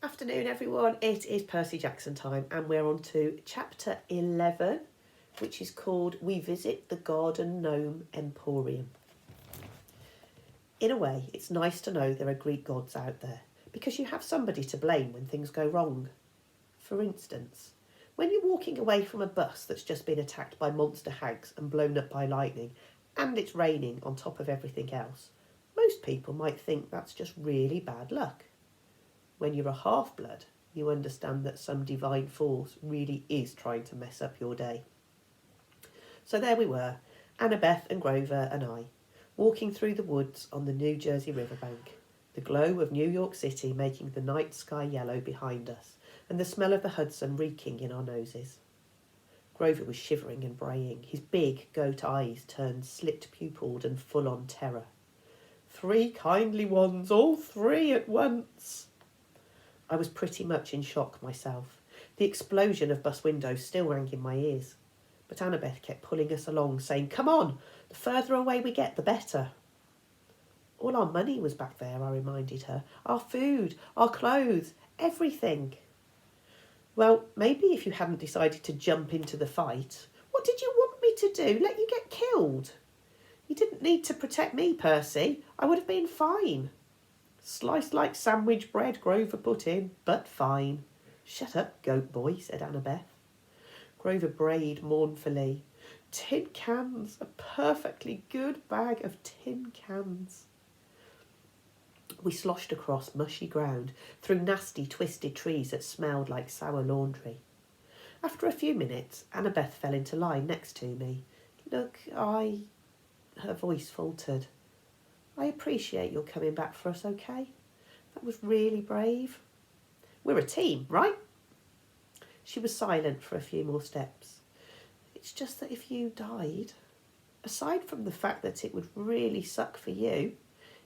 Afternoon, everyone. It is Percy Jackson time, and we're on to chapter 11, which is called We Visit the Garden Gnome Emporium. In a way, it's nice to know there are Greek gods out there, because you have somebody to blame when things go wrong. For instance, when you're walking away from a bus that's just been attacked by monster hags and blown up by lightning, and it's raining on top of everything else, most people might think that's just really bad luck. When you're a half-blood, you understand that some divine force really is trying to mess up your day. So there we were, Annabeth and Grover and I, walking through the woods on the New Jersey riverbank, the glow of New York City making the night sky yellow behind us, and the smell of the Hudson reeking in our noses. Grover was shivering and braying, his big goat eyes turned slit-pupilled and full on terror. 3 kindly ones, all 3 at once. I was pretty much in shock myself. The explosion of bus windows still rang in my ears. But Annabeth kept pulling us along, saying, "Come on, the further away we get, the better." All our money was back there, I reminded her. Our food, our clothes, everything. Well, maybe if you hadn't decided to jump into the fight. What did you want me to do? Let you get killed? You didn't need to protect me, Percy. I would have been fine. Sliced like sandwich bread, Grover put in, but fine. Shut up, goat boy, said Annabeth. Grover brayed mournfully. Tin cans, a perfectly good bag of tin cans. We sloshed across mushy ground, through nasty twisted trees that smelled like sour laundry. After a few minutes, Annabeth fell into line next to me. Look, her voice faltered. I appreciate your coming back for us, okay? That was really brave. We're a team, right? She was silent for a few more steps. It's just that if you died, aside from the fact that it would really suck for you,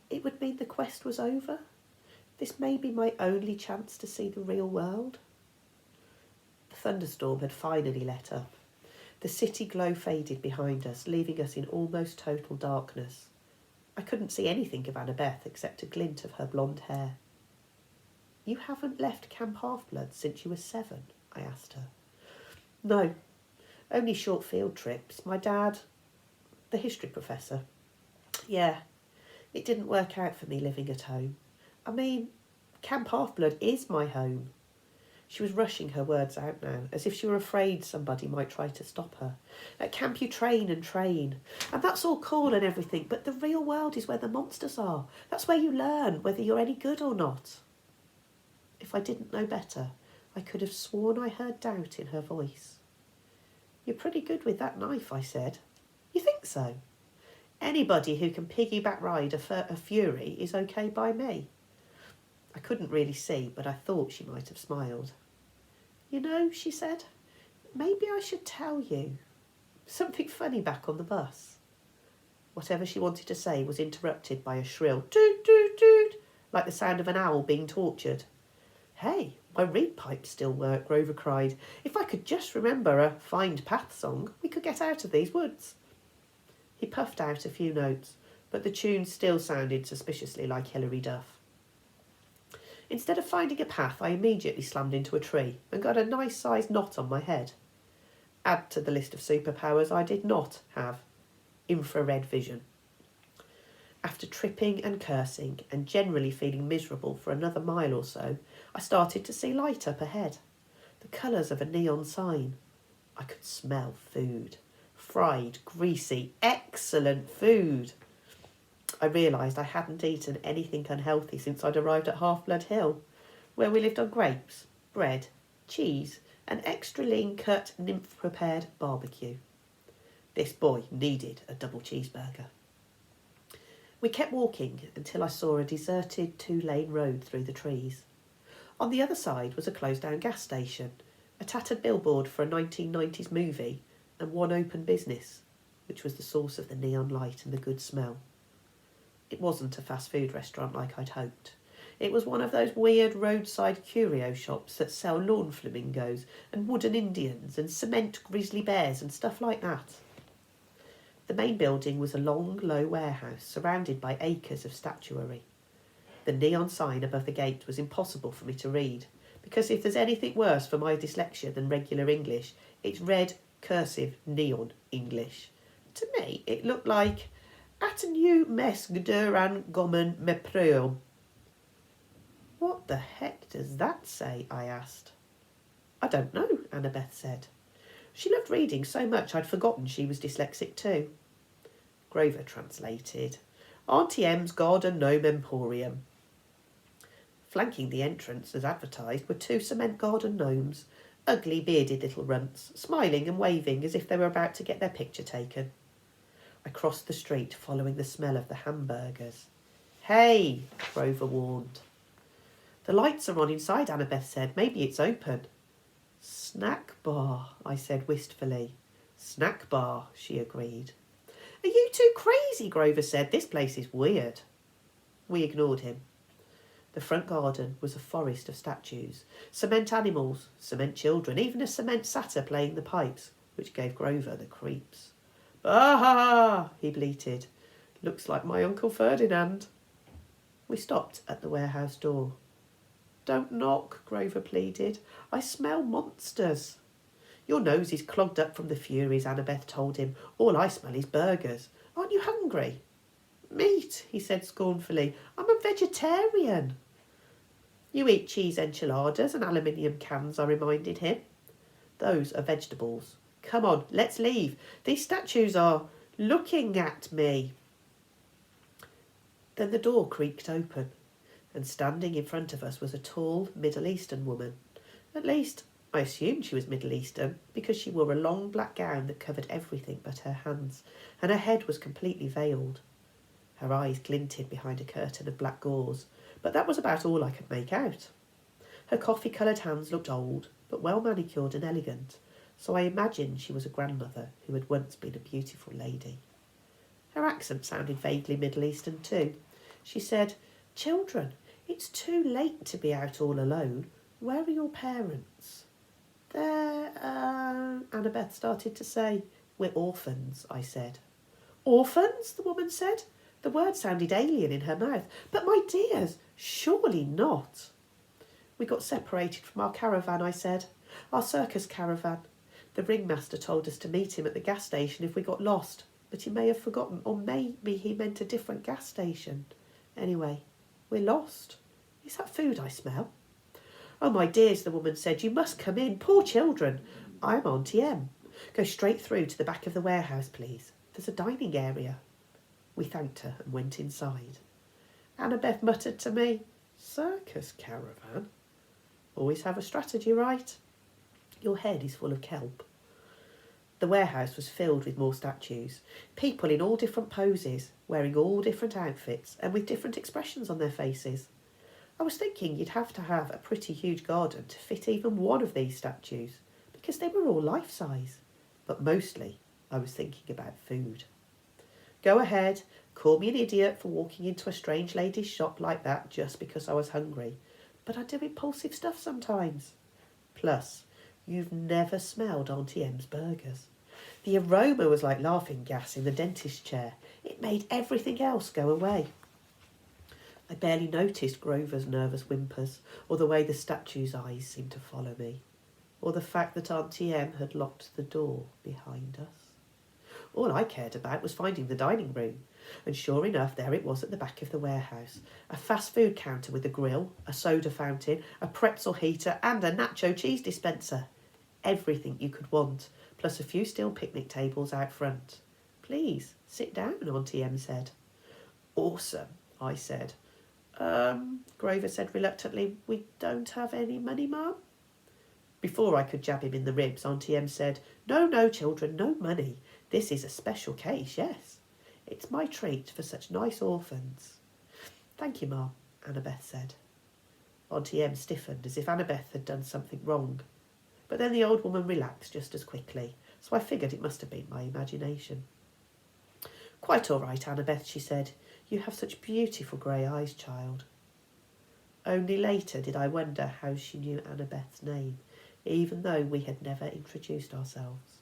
it would mean the quest was over. This may be my only chance to see the real world. The thunderstorm had finally let up. The city glow faded behind us, leaving us in almost total darkness. I couldn't see anything of Annabeth except a glint of her blonde hair. You haven't left Camp Half-Blood since you were 7, I asked her. No, only short field trips. My dad, the history professor. Yeah, it didn't work out for me living at home. I mean, Camp Half-Blood is my home. She was rushing her words out now, as if she were afraid somebody might try to stop her. At camp you train, and that's all cool and everything, but the real world is where the monsters are. That's where you learn whether you're any good or not. If I didn't know better, I could have sworn I heard doubt in her voice. You're pretty good with that knife, I said. You think so? Anybody who can piggyback ride a fury is okay by me. I couldn't really see, but I thought she might have smiled. You know, she said, maybe I should tell you. Something funny back on the bus. Whatever she wanted to say was interrupted by a shrill toot toot toot, like the sound of an owl being tortured. Hey, my reed pipes still work, Grover cried. If I could just remember a Find Path song, we could get out of these woods. He puffed out a few notes, but the tune still sounded suspiciously like Hilary Duff. Instead of finding a path, I immediately slammed into a tree and got a nice-sized knot on my head. Add to the list of superpowers I did not have: infrared vision. After tripping and cursing and generally feeling miserable for another mile or so, I started to see light up ahead. The colours of a neon sign. I could smell food. Fried, greasy, excellent food. I realised I hadn't eaten anything unhealthy since I'd arrived at Half-Blood Hill, where we lived on grapes, bread, cheese, and extra lean cut, nymph-prepared barbecue. This boy needed a double cheeseburger. We kept walking until I saw a deserted 2-lane road through the trees. On the other side was a closed-down gas station, a tattered billboard for a 1990s movie, and one open business, which was the source of the neon light and the good smell. It wasn't a fast food restaurant like I'd hoped. It was one of those weird roadside curio shops that sell lawn flamingos and wooden Indians and cement grizzly bears and stuff like that. The main building was a long, low warehouse surrounded by acres of statuary. The neon sign above the gate was impossible for me to read, because if there's anything worse for my dyslexia than regular English, it's red, cursive, neon English. To me, it looked like "At new mes gduran gomen mepreum." What the heck does that say? I asked. I don't know, Annabeth said. She loved reading so much I'd forgotten she was dyslexic too. Grover translated. Auntie M's Garden Gnome Emporium. Flanking the entrance, as advertised, were 2 cement garden gnomes, ugly bearded little runts, smiling and waving as if they were about to get their picture taken. I crossed the street, following the smell of the hamburgers. Hey, Grover warned. The lights are on inside, Annabeth said. Maybe it's open. Snack bar, I said wistfully. Snack bar, she agreed. Are you too crazy? Grover said. This place is weird. We ignored him. The front garden was a forest of statues, cement animals, cement children, even a cement satyr playing the pipes, which gave Grover the creeps. Bah! He bleated. Looks like my Uncle Ferdinand. We stopped at the warehouse door. Don't knock, Grover pleaded. I smell monsters. Your nose is clogged up from the furies, Annabeth told him. All I smell is burgers. Aren't you hungry? Meat, he said scornfully. I'm a vegetarian. You eat cheese enchiladas and aluminium cans, I reminded him. Those are vegetables. Come on, let's leave. These statues are looking at me. Then the door creaked open, and standing in front of us was a tall Middle Eastern woman. At least, I assumed she was Middle Eastern, because she wore a long black gown that covered everything but her hands, and her head was completely veiled. Her eyes glinted behind a curtain of black gauze, but that was about all I could make out. Her coffee-coloured hands looked old, but well manicured and elegant, so I imagined she was a grandmother who had once been a beautiful lady. Her accent sounded vaguely Middle Eastern too. She said, Children, it's too late to be out all alone. Where are your parents? They're, Annabeth started to say. We're orphans, I said. Orphans? The woman said. The word sounded alien in her mouth. But my dears, surely not. We got separated from our caravan, I said. Our circus caravan. The ringmaster told us to meet him at the gas station if we got lost, but he may have forgotten, or maybe he meant a different gas station. Anyway, we're lost. Is that food I smell? Oh, my dears, the woman said, you must come in. Poor children. I'm Auntie M. Go straight through to the back of the warehouse, please. There's a dining area. We thanked her and went inside. Annabeth muttered to me, Circus caravan? Always have a strategy, right? Your head is full of kelp. The warehouse was filled with more statues, people in all different poses, wearing all different outfits and with different expressions on their faces. I was thinking you'd have to have a pretty huge garden to fit even one of these statues, because they were all life-size. But mostly, I was thinking about food. Go ahead, call me an idiot for walking into a strange lady's shop like that just because I was hungry, but I do impulsive stuff sometimes. Plus, you've never smelled Auntie M's burgers. The aroma was like laughing gas in the dentist's chair. It made everything else go away. I barely noticed Grover's nervous whimpers, or the way the statue's eyes seemed to follow me, or the fact that Auntie M had locked the door behind us. All I cared about was finding the dining room, and sure enough, there it was at the back of the warehouse. A fast food counter with a grill, a soda fountain, a pretzel heater, and a nacho cheese dispenser. Everything you could want, plus a few steel picnic tables out front. Please, sit down, Auntie M said. Awesome, I said. Grover said reluctantly, we don't have any money, Mum. Before I could jab him in the ribs, Auntie M said, No, children, no money. This is a special case, yes. It's my treat for such nice orphans. Thank you, Mum, Annabeth said. Auntie M stiffened as if Annabeth had done something wrong. But then the old woman relaxed just as quickly, so I figured it must have been my imagination. Quite all right, Annabeth, she said. You have such beautiful grey eyes, child. Only later did I wonder how she knew Annabeth's name, even though we had never introduced ourselves.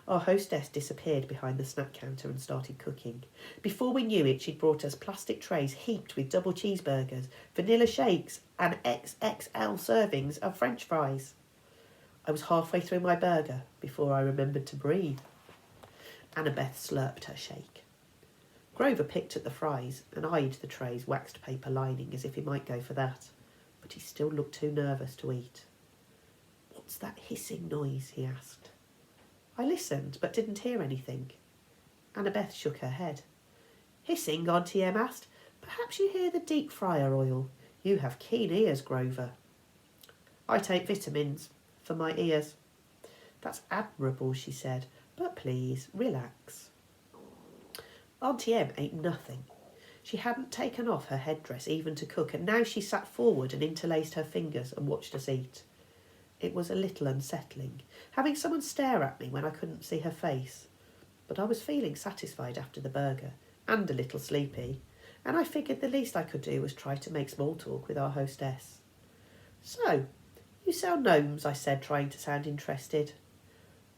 Our hostess disappeared behind the snack counter and started cooking. Before we knew it, she'd brought us plastic trays heaped with double cheeseburgers, vanilla shakes, and XXL servings of French fries. I was halfway through my burger before I remembered to breathe. Annabeth slurped her shake. Grover picked at the fries and eyed the tray's waxed paper lining as if he might go for that, but he still looked too nervous to eat. "What's that hissing noise?" he asked. I listened, but didn't hear anything. Annabeth shook her head. "Hissing?" Auntie Em asked. "Perhaps you hear the deep fryer oil. You have keen ears, Grover." "I take vitamins for my ears." "That's admirable," she said, "but please, relax." Auntie Em ate nothing. She hadn't taken off her headdress even to cook, and now she sat forward and interlaced her fingers and watched us eat. It was a little unsettling, having someone stare at me when I couldn't see her face, but I was feeling satisfied after the burger, and a little sleepy, and I figured the least I could do was try to make small talk with our hostess. "So, you sell gnomes?" I said, trying to sound interested.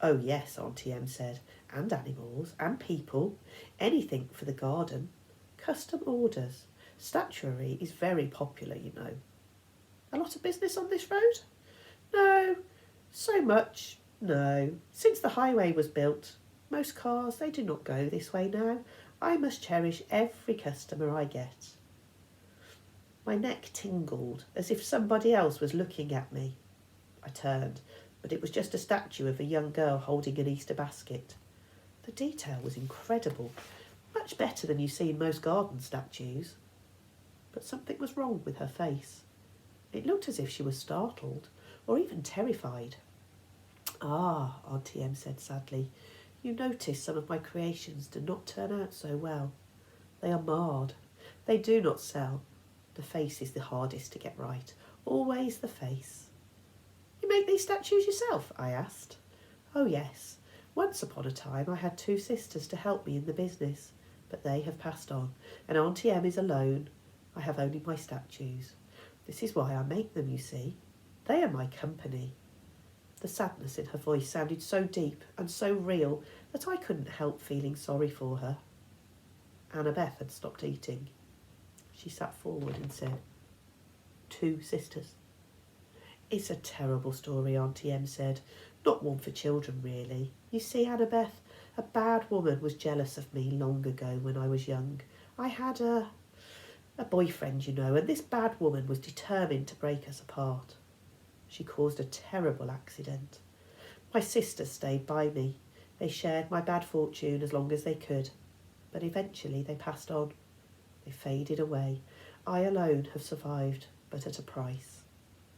"Oh yes," Auntie Em said, "and animals, and people, anything for the garden. Custom orders. Statuary is very popular, you know." "A lot of business on this road?" "No, so much, no. Since the highway was built, most cars, they do not go this way now. I must cherish every customer I get." My neck tingled, as if somebody else was looking at me. I turned, but it was just a statue of a young girl holding an Easter basket. The detail was incredible, much better than you see in most garden statues. But something was wrong with her face. It looked as if she was startled, or even terrified. "Ah," Auntie Em said sadly, "you notice some of my creations do not turn out so well. They are marred. They do not sell. The face is the hardest to get right. Always the face." "You make these statues yourself?" I asked. "Oh yes. Once upon a time I had 2 sisters to help me in the business, but they have passed on, and Auntie Em is alone. I have only my statues. This is why I make them, you see. They are my company." The sadness in her voice sounded so deep and so real that I couldn't help feeling sorry for her. Annabeth had stopped eating. She sat forward and said, "2 sisters." "It's a terrible story," Auntie Em said. "Not one for children, really. You see, Annabeth, a bad woman was jealous of me long ago when I was young. I had a boyfriend, you know, and this bad woman was determined to break us apart. She caused a terrible accident. My sisters stayed by me. They shared my bad fortune as long as they could, but eventually they passed on. They faded away. I alone have survived, but at a price.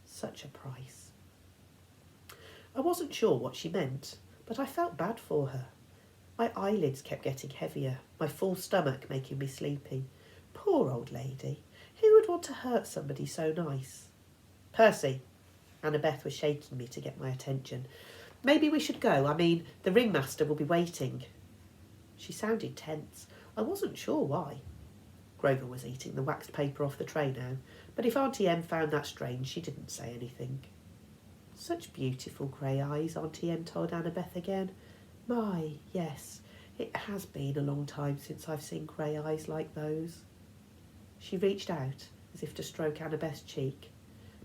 Such a price." I wasn't sure what she meant, but I felt bad for her. My eyelids kept getting heavier, my full stomach making me sleepy. Poor old lady. Who would want to hurt somebody so nice? "Percy," Annabeth was shaking me to get my attention. "Maybe we should go. I mean, the ringmaster will be waiting." She sounded tense. I wasn't sure why. Grover was eating the waxed paper off the tray now, but if Auntie Em found that strange, she didn't say anything. "Such beautiful grey eyes," Auntie Em told Annabeth again. "My, yes, it has been a long time since I've seen grey eyes like those." She reached out as if to stroke Annabeth's cheek,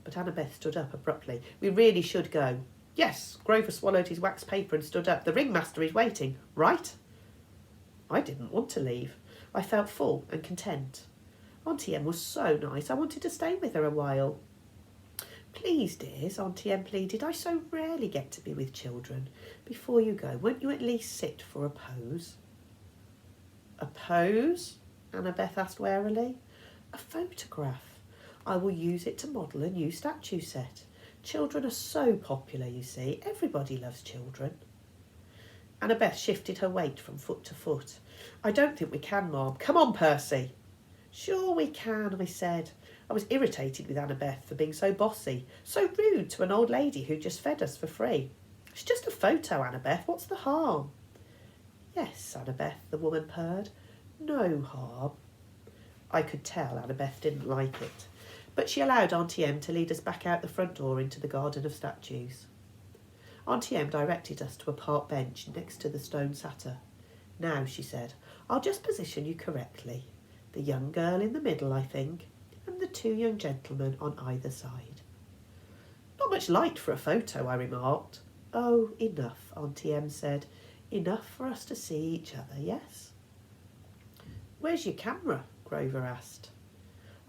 but Annabeth stood up abruptly. "We really should go." "Yes." Grover swallowed his wax paper and stood up. "The ringmaster is waiting, right?" I didn't want to leave. I felt full and content. Auntie Em was so nice. I wanted to stay with her a while. "Please, dears," Auntie Em pleaded. "I so rarely get to be with children. Before you go, won't you at least sit for a pose?" "A pose?" Annabeth asked warily. "A photograph. I will use it to model a new statue set. Children are so popular, you see. Everybody loves children." Annabeth shifted her weight from foot to foot. "I don't think we can, Mom. Come on, Percy." "Sure we can," I said. I was irritated with Annabeth for being so bossy, so rude to an old lady who just fed us for free. "It's just a photo, Annabeth. What's the harm?" "Yes, Annabeth," the woman purred. "No harm." I could tell Annabeth didn't like it, but she allowed Auntie Em to lead us back out the front door into the garden of statues. Auntie Em directed us to a park bench next to the stone satyr. "Now," she said, "I'll just position you correctly. The young girl in the middle, I think, and the two young gentlemen on either side." "Not much light for a photo," I remarked. "Oh, enough," Auntie Em said. "Enough for us to see each other, yes?" "Where's your camera?" Grover asked.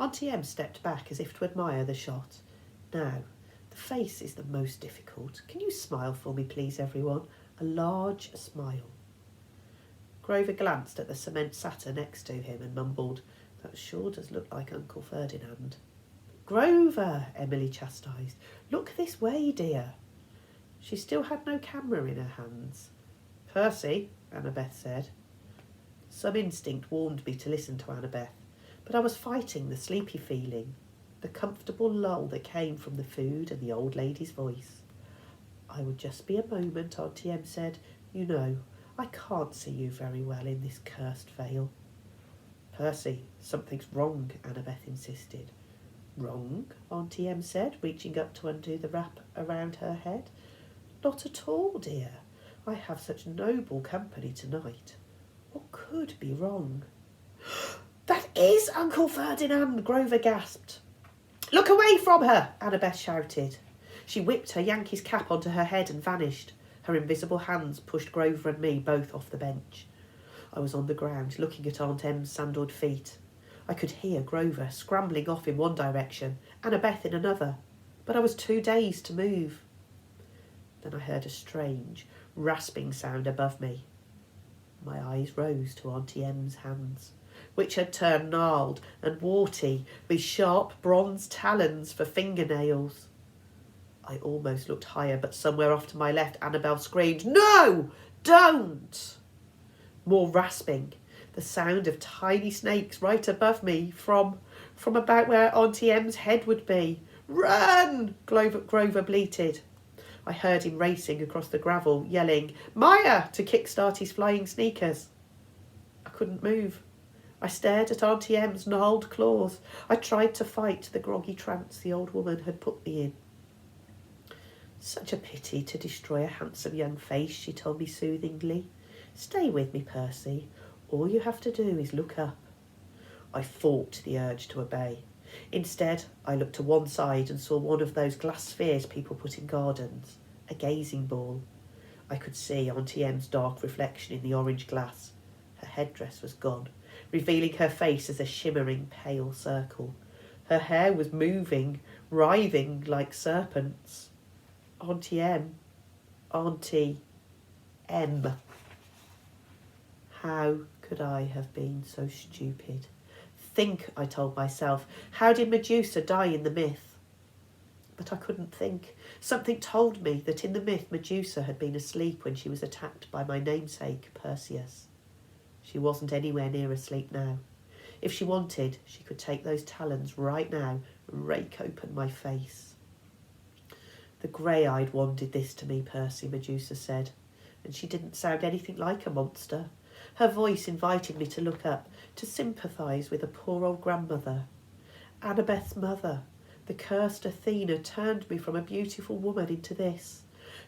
Auntie Em stepped back as if to admire the shot. "Now, the face is the most difficult. Can you smile for me, please, everyone? A large smile." Grover glanced at the cement satyr next to him and mumbled, "That sure does look like Uncle Ferdinand." "Grover," Emily chastised, "look this way, dear." She still had no camera in her hands. "Percy," Annabeth said. Some instinct warned me to listen to Annabeth, but I was fighting the sleepy feeling, the comfortable lull that came from the food and the old lady's voice. "I would just be a moment," Auntie Em said. "You know, I can't see you very well in this cursed veil." "Percy, something's wrong," Annabeth insisted. "Wrong?" Auntie Em said, reaching up to undo the wrap around her head. "Not at all, dear. I have such noble company tonight. What could be wrong?" "That is Uncle Ferdinand!" Grover gasped. "Look away from her!" Annabeth shouted. She whipped her Yankee's cap onto her head and vanished. Her invisible hands pushed Grover and me both off the bench. I was on the ground, looking at Aunt Em's sandalled feet. I could hear Grover scrambling off in one direction, Annabeth in another, but I was too dazed to move. Then I heard a strange, rasping sound above me. My eyes rose to Auntie Em's hands, which had turned gnarled and warty, with sharp bronze talons for fingernails. I almost looked higher, but somewhere off to my left, Annabelle screamed, "No! Don't!" More rasping, the sound of tiny snakes right above me from about where Auntie Em's head would be. "Run!" Grover bleated. I heard him racing across the gravel, yelling, "Maya!" to kickstart his flying sneakers. I couldn't move. I stared at Auntie Em's gnarled claws. I tried to fight the groggy trance the old woman had put me in. "Such a pity to destroy a handsome young face," she told me soothingly. "Stay with me, Percy. All you have to do is look up." I fought the urge to obey. Instead, I looked to one side and saw one of those glass spheres people put in gardens, a gazing ball. I could see Auntie Em's dark reflection in the orange glass. Her headdress was gone, revealing her face as a shimmering pale circle. Her hair was moving, writhing like serpents. Auntie Em. Auntie Em. How could I have been so stupid? Think, I told myself. How did Medusa die in the myth? But I couldn't think. Something told me that in the myth Medusa had been asleep when she was attacked by my namesake, Perseus. She wasn't anywhere near asleep now. If she wanted, she could take those talons right now and rake open my face. "The grey-eyed one did this to me, Percy," Medusa said, and she didn't sound anything like a monster. Her voice invited me to look up, to sympathise with a poor old grandmother. Annabeth's mother, the cursed Athena, turned me from a beautiful woman into this.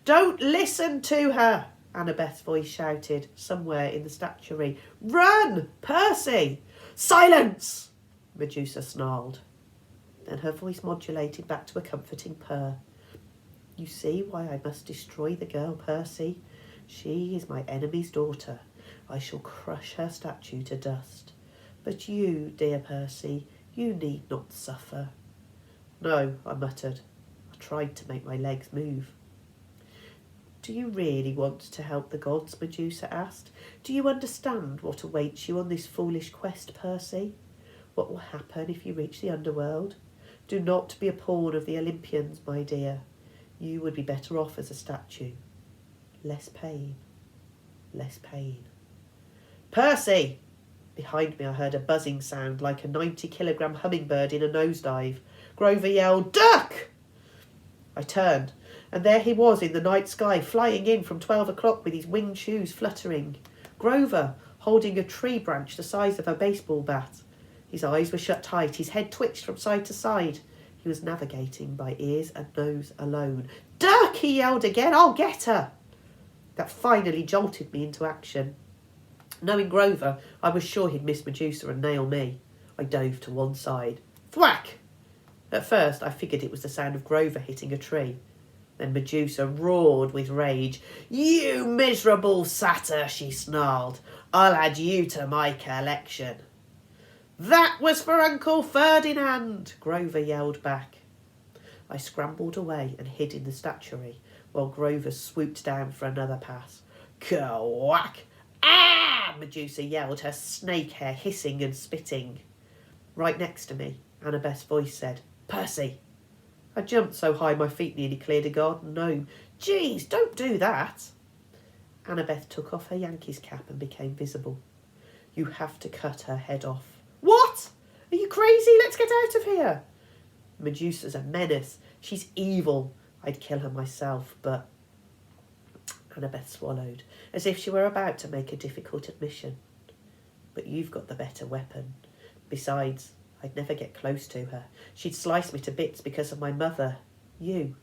"Don't listen to her!" Annabeth's voice shouted, somewhere in the statuary. "Run, Percy!" "Silence!" Medusa snarled. Then her voice modulated back to a comforting purr. "You see why I must destroy the girl, Percy. She is my enemy's daughter. I shall crush her statue to dust. But you, dear Percy, you need not suffer." "No," I muttered. I tried to make my legs move. "Do you really want to help the gods?" Medusa asked. "Do you understand what awaits you on this foolish quest, Percy? What will happen if you reach the underworld? Do not be a pawn of the Olympians, my dear. You would be better off as a statue. Less pain. Less pain." "Percy!" Behind me I heard a buzzing sound like a 90-kilogram hummingbird in a nosedive. Grover yelled, "Duck!" I turned, and there he was in the night sky, flying in from 12 o'clock with his winged shoes fluttering. Grover, holding a tree branch the size of a baseball bat. His eyes were shut tight, his head twitched from side to side. He was navigating by ears and nose alone. "Dirk!" he yelled again. "I'll get her!" That finally jolted me into action. Knowing Grover, I was sure he'd miss Medusa and nail me. I dove to one side. Thwack! At first, I figured it was the sound of Grover hitting a tree. Then Medusa roared with rage. "You miserable satyr," she snarled. "I'll add you to my collection." "That was for Uncle Ferdinand," Grover yelled back. I scrambled away and hid in the statuary while Grover swooped down for another pass. "Kwhack! Ah!" Medusa yelled, her snake hair hissing and spitting. Right next to me, Annabeth's voice said, "Percy." I jumped so high my feet nearly cleared a garden gnome. "Geez, don't do that." Annabeth took off her Yankees cap and became visible. "You have to cut her head off." "What? Are you crazy? Let's get out of here." "Medusa's a menace. She's evil. I'd kill her myself, but..." Annabeth swallowed, as if she were about to make a difficult admission. "But you've got the better weapon. Besides, I'd never get close to her. She'd slice me to bits because of my mother. You've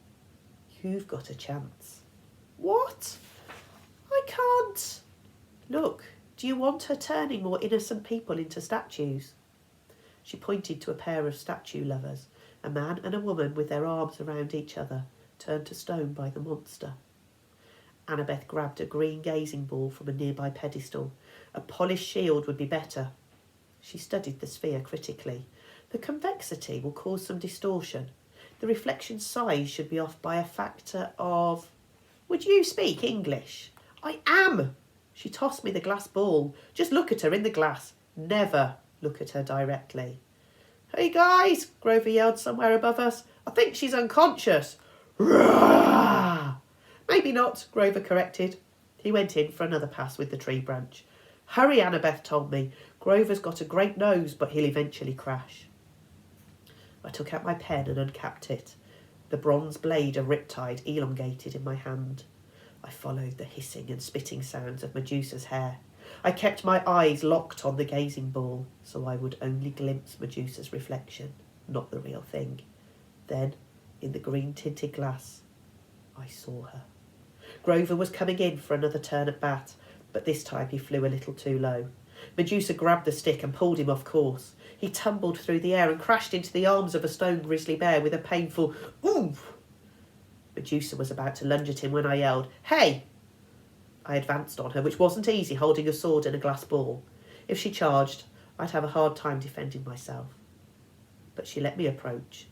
got a chance." "What? I can't." "Look, do you want her turning more innocent people into statues?" She pointed to a pair of statue lovers, a man and a woman with their arms around each other, turned to stone by the monster. Annabeth grabbed a green gazing ball from a nearby pedestal. A polished shield would be better. She studied the sphere critically. The convexity will cause some distortion. The reflection size should be off by a factor of... "Would you speak English?" "I am." She tossed me the glass ball. "Just look at her in the glass. Never look at her directly." "Hey guys," Grover yelled somewhere above us. "I think she's unconscious." "Rah!" "Maybe not," Grover corrected. He went in for another pass with the tree branch. "Hurry," Annabeth told me. "Grover's got a great nose, but he'll eventually crash." I took out my pen and uncapped it. The bronze blade of riptide elongated in my hand. I followed the hissing and spitting sounds of Medusa's hair. I kept my eyes locked on the gazing ball, so I would only glimpse Medusa's reflection, not the real thing. Then, in the green-tinted glass, I saw her. Grover was coming in for another turn at bat, but this time he flew a little too low. Medusa grabbed the stick and pulled him off course. He tumbled through the air and crashed into the arms of a stone grizzly bear with a painful oomph. Medusa was about to lunge at him when I yelled, "Hey!" I advanced on her, which wasn't easy holding a sword and a glass ball. If she charged, I'd have a hard time defending myself. But she let me approach.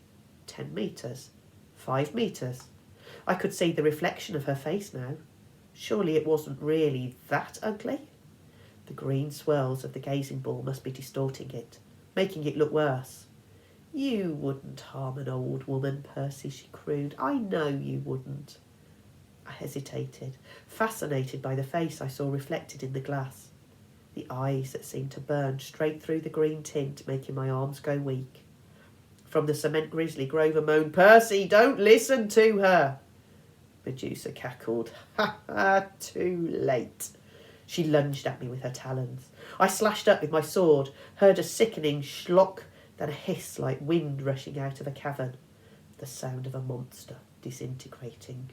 10 metres. 5 metres. I could see the reflection of her face now. Surely it wasn't really that ugly? The green swirls of the gazing ball must be distorting it, making it look worse. "You wouldn't harm an old woman, Percy," she crooned. "I know you wouldn't." I hesitated, fascinated by the face I saw reflected in the glass. The eyes that seemed to burn straight through the green tint, making my arms go weak. From the cement grizzly, Grover moaned, "Percy, don't listen to her." Medusa cackled. "Ha ha, too late." She lunged at me with her talons. I slashed up with my sword, heard a sickening schlock, then a hiss like wind rushing out of a cavern. The sound of a monster disintegrating.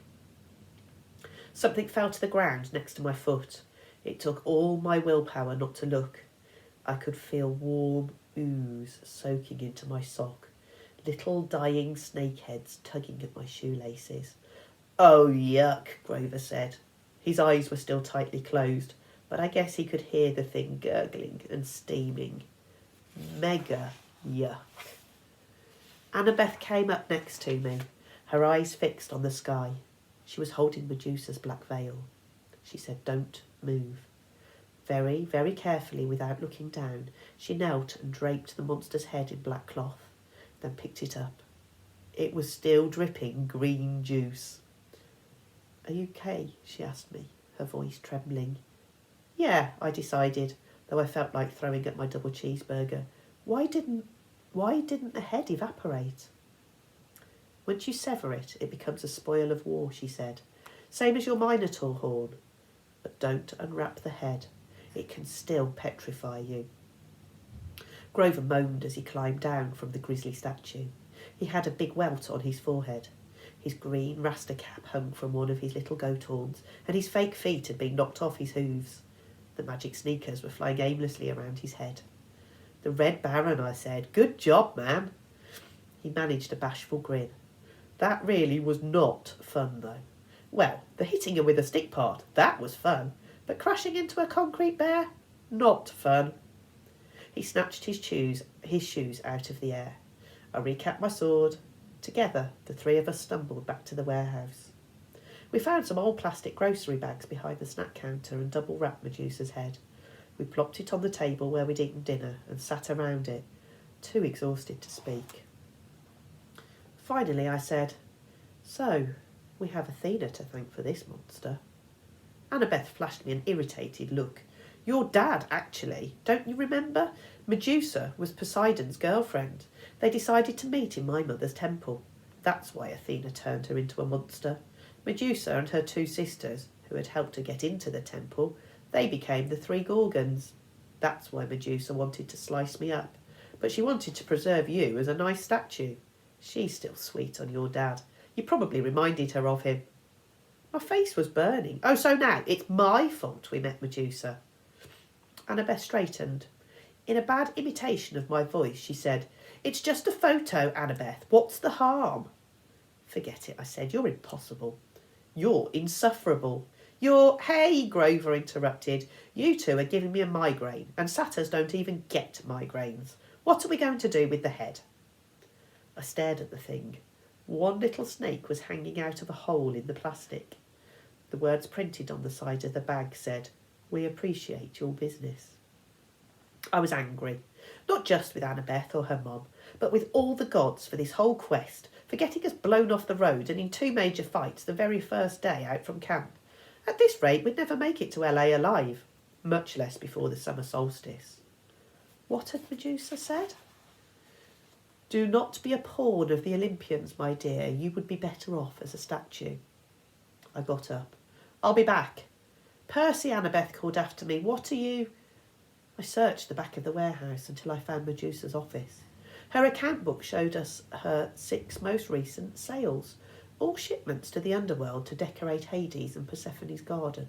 Something fell to the ground next to my foot. It took all my willpower not to look. I could feel warm ooze soaking into my sock, little dying snakeheads tugging at my shoelaces. "Oh, yuck," Grover said. His eyes were still tightly closed, but I guess he could hear the thing gurgling and steaming. Mega yuck. Annabeth came up next to me, her eyes fixed on the sky. She was holding Medusa's black veil. She said, "Don't move." Very, very carefully, without looking down, she knelt and draped the monster's head in black cloth, then picked it up. It was still dripping green juice. "Are you okay?" she asked me, her voice trembling. "Yeah," I decided, though I felt like throwing up my double cheeseburger. Why didn't the head evaporate? "Once you sever it, it becomes a spoil of war," she said. "Same as your Minotaur horn. But don't unwrap the head. It can still petrify you." Grover moaned as he climbed down from the grizzly statue. He had a big welt on his forehead. His green rasta cap hung from one of his little goat horns, and his fake feet had been knocked off his hooves. The magic sneakers were flying aimlessly around his head. "The Red Baron," I said. "Good job, man." He managed a bashful grin. "That really was not fun, though." "Well, the hitting her with a stick part, that was fun. But crashing into a concrete bear? Not fun." He snatched his shoes out of the air. I recapped my sword. Together, the three of us stumbled back to the warehouse. We found some old plastic grocery bags behind the snack counter and double-wrapped Medusa's head. We plopped it on the table where we'd eaten dinner and sat around it, too exhausted to speak. Finally, I said, "So, we have Athena to thank for this monster." Annabeth flashed me an irritated look. "Your dad, actually. Don't you remember? Medusa was Poseidon's girlfriend. They decided to meet in my mother's temple. That's why Athena turned her into a monster. Medusa and her two sisters, who had helped her get into the temple, they became the three Gorgons. That's why Medusa wanted to slice me up. But she wanted to preserve you as a nice statue. She's still sweet on your dad. You probably reminded her of him." My face was burning. "Oh, so now it's my fault we met Medusa." Annabeth straightened. In a bad imitation of my voice, she said, "It's just a photo, Annabeth. What's the harm?" "Forget it," I said. "You're impossible. You're insufferable. Hey," Grover interrupted. "You two are giving me a migraine, and satyrs don't even get migraines. What are we going to do with the head?" I stared at the thing. One little snake was hanging out of a hole in the plastic. The words printed on the side of the bag said, "We appreciate your business." I was angry, not just with Annabeth or her mum, but with all the gods for this whole quest, for getting us blown off the road and in 2 major fights the very first day out from camp. At this rate, we'd never make it to LA alive, much less before the summer solstice. What had Medusa said? "Do not be a pawn of the Olympians, my dear. You would be better off as a statue." I got up. "I'll be back." "Percy," Annabeth called after me. "What are you—" I searched the back of the warehouse until I found Medusa's office. Her account book showed us her 6 most recent sales, all shipments to the underworld to decorate Hades and Persephone's garden.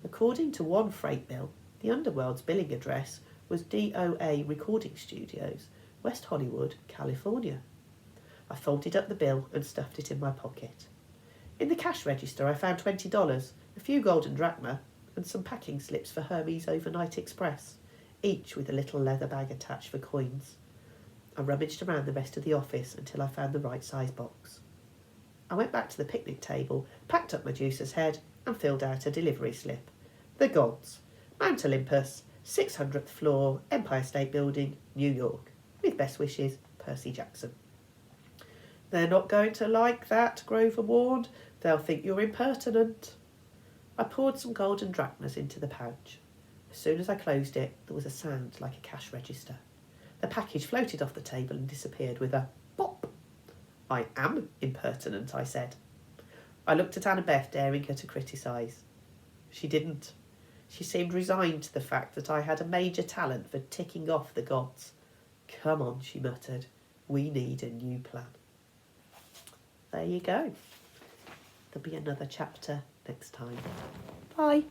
According to one freight bill, the underworld's billing address was DOA Recording Studios, West Hollywood, California. I folded up the bill and stuffed it in my pocket. In the cash register I found $20, a few golden drachma, and some packing slips for Hermes Overnight Express, each with a little leather bag attached for coins. I rummaged around the rest of the office until I found the right size box. I went back to the picnic table, packed up Medusa's head, and filled out a delivery slip. The gods. Mount Olympus, 600th floor, Empire State Building, New York. With best wishes, Percy Jackson. "They're not going to like that," Grover warned. "They'll think you're impertinent." I poured some golden drachmas into the pouch. As soon as I closed it, there was a sound like a cash register. The package floated off the table and disappeared with a pop. "I am impertinent," I said. I looked at Annabeth, daring her to criticise. She didn't. She seemed resigned to the fact that I had a major talent for ticking off the gods. "Come on," she muttered. "We need a new plan." There you go. There'll be another chapter next time. Bye.